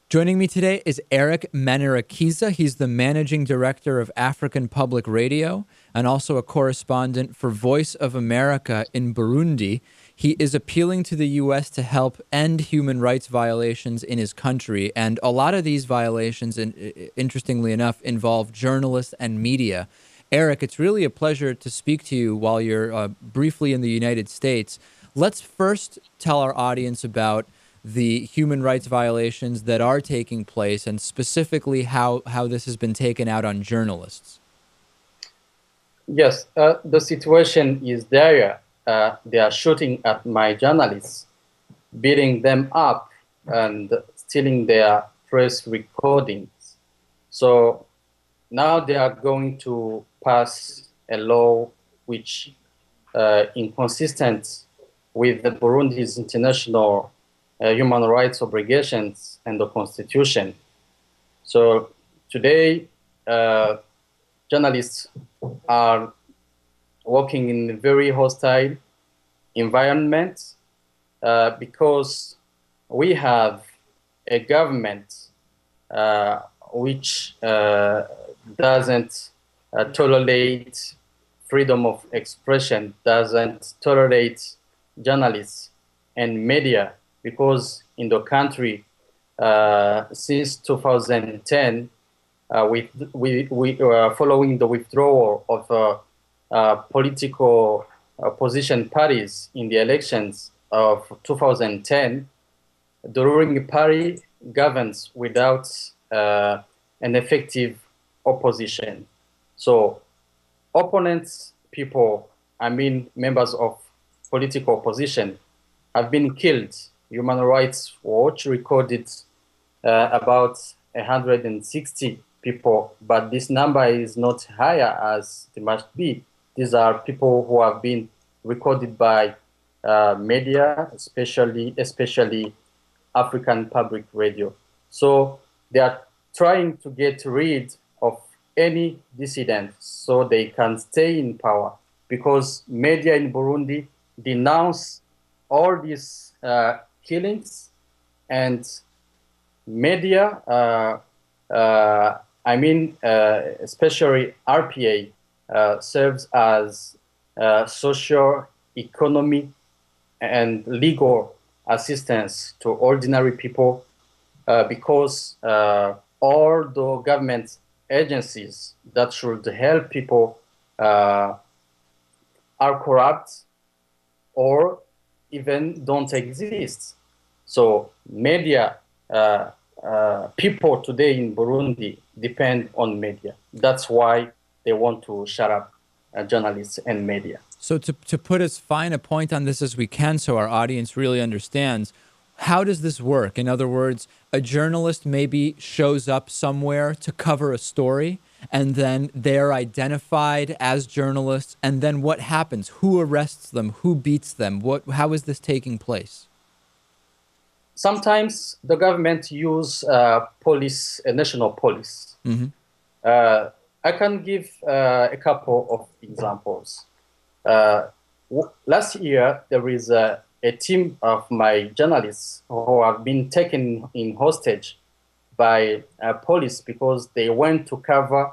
Joining me today is Eric Manirakiza. He's the managing director of African Public Radio and also a correspondent for Voice of America in Burundi. He is appealing to the U.S. to help end human rights violations in his country. And a lot of these violations, interestingly enough, involve journalists and media. Eric, it's really a pleasure to speak to you while you're briefly in the United States. Let's first tell our audience about the human rights violations that are taking place and specifically how this has been taken out on journalists. Yes, the situation is dire. They are shooting at my journalists, beating them up and stealing their press recordings. So now they are going to pass a law which inconsistent with the Burundi's international human rights obligations and the constitution. So today, journalists are working in a very hostile environment because we have a government which doesn't tolerate freedom of expression, doesn't tolerate journalists and media, because in the country since 2010, following the withdrawal of political opposition parties in the elections of 2010, the ruling party governs without an effective opposition. So opponents, people, I mean members of political opposition, have been killed. Human Rights Watch recorded about 160 people, but this number is not higher as it must be. These are people who have been recorded by media, especially African Public Radio. So they are trying to get rid of any dissident so they can stay in power, because media in Burundi denounce all these killings, and media, especially RPA, serves as social, economic, and legal assistance to ordinary people because all the government agencies that should help people are corrupt or even don't exist. So media, people today in Burundi depend on media. That's why they want to shut up journalists and media. So to put as fine a point on this as we can so our audience really understands, how does this work? In other words, a journalist maybe shows up somewhere to cover a story, and then they're identified as journalists, and then what happens? Who arrests them? Who beats them? How is this taking place? Sometimes the government use police, national police. Mm-hmm. I can give a couple of examples. Last year, there is a team of my journalists who have been taken in hostage by police because they went to cover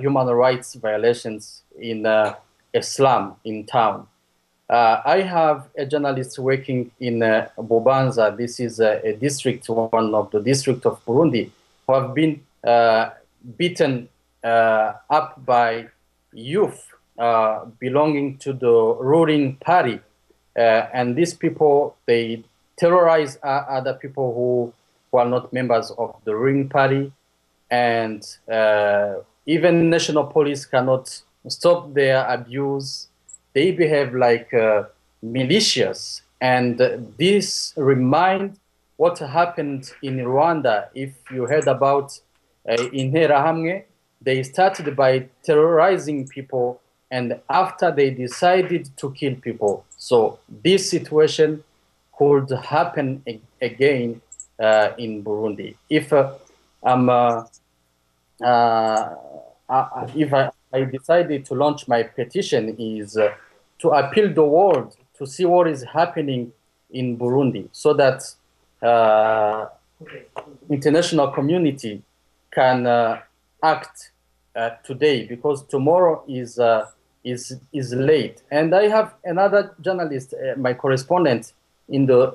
human rights violations in a slum in town. I have a journalist working in Bubanza. This is a district, one of the districts of Burundi, who have been beaten up by youth belonging to the ruling party. And these people, they terrorize other people who are not members of the ruling party. And even national police cannot stop their abuse. They behave like militias. And this reminds what happened in Rwanda. If you heard about Interahamwe, they started by terrorizing people, and after they decided to kill people. So this situation could happen again in Burundi. If I decided to launch my petition is to appeal the world to see what is happening in Burundi, so that international community can act today, because tomorrow is late. And I have another journalist, my correspondent, in the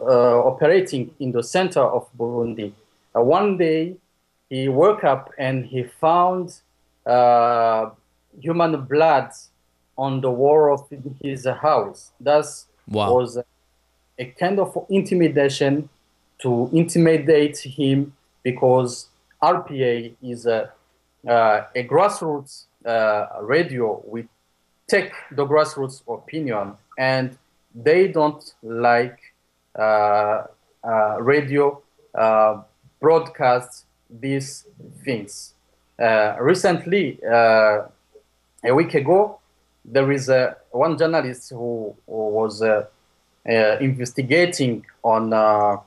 operating in the center of Burundi. One day, he woke up and he found human blood on the wall of his house. That was a kind of intimidation to intimidate him, because RPA is a grassroots radio. We take the grassroots opinion, and they don't like radio broadcast these things. Recently, a week ago, there is one journalist who was investigating on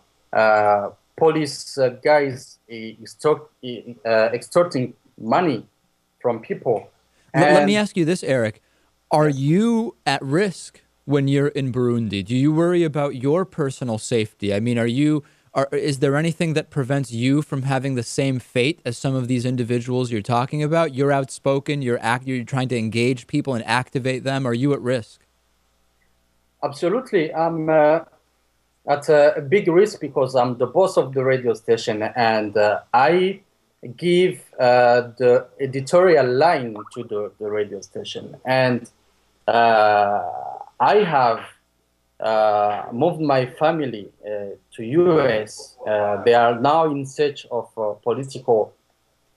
police guys extorting money from people. Let me ask you this, Eric. Are you at risk when you're in Burundi? Do you worry about your personal safety? I mean, is there anything that prevents you from having the same fate as some of these individuals you're talking about? You're outspoken, you're trying to engage people and activate them. Are you at risk? Absolutely. I'm at a big risk, because I'm the boss of the radio station, and I give the editorial line to the radio station. And I have moved my family to US. They are now in search of political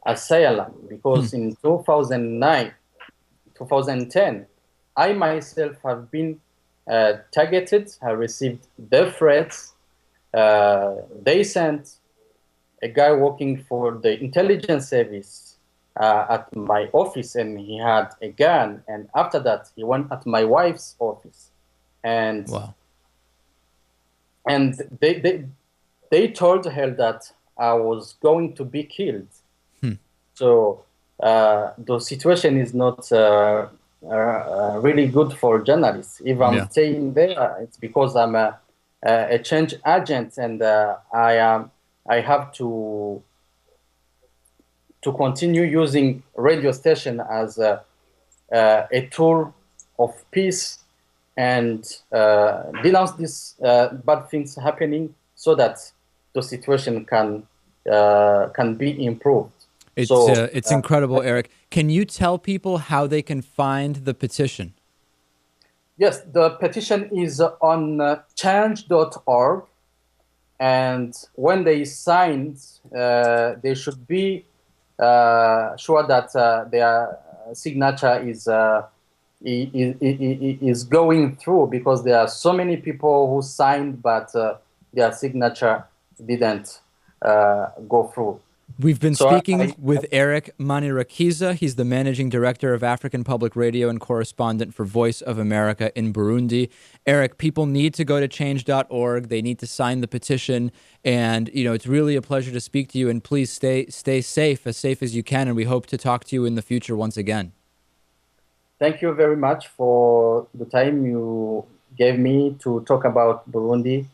asylum, because in 2010, I myself have been targeted. I received death threats. They sent a guy working for the intelligence service at my office, and he had a gun. And after that, he went at my wife's office, and and they told her that I was going to be killed. So the situation is not really good for journalists. If I'm staying there, it's because I'm a change agent, and I have to continue using radio station as a tool of peace, and denounce these bad things happening, so that the situation can be improved. It's incredible, Eric. Can you tell people how they can find the petition? Yes, the petition is on change.org. And when they sign, they should be sure that their signature is going through, because there are so many people who signed, but their signature didn't go through. We've been speaking with Eric Manirakiza. He's the managing director of African Public Radio and correspondent for Voice of America in Burundi. Eric, people need to go to change.org. They need to sign the petition. And, it's really a pleasure to speak to you. And please stay safe as you can. And we hope to talk to you in the future once again. Thank you very much for the time you gave me to talk about Burundi.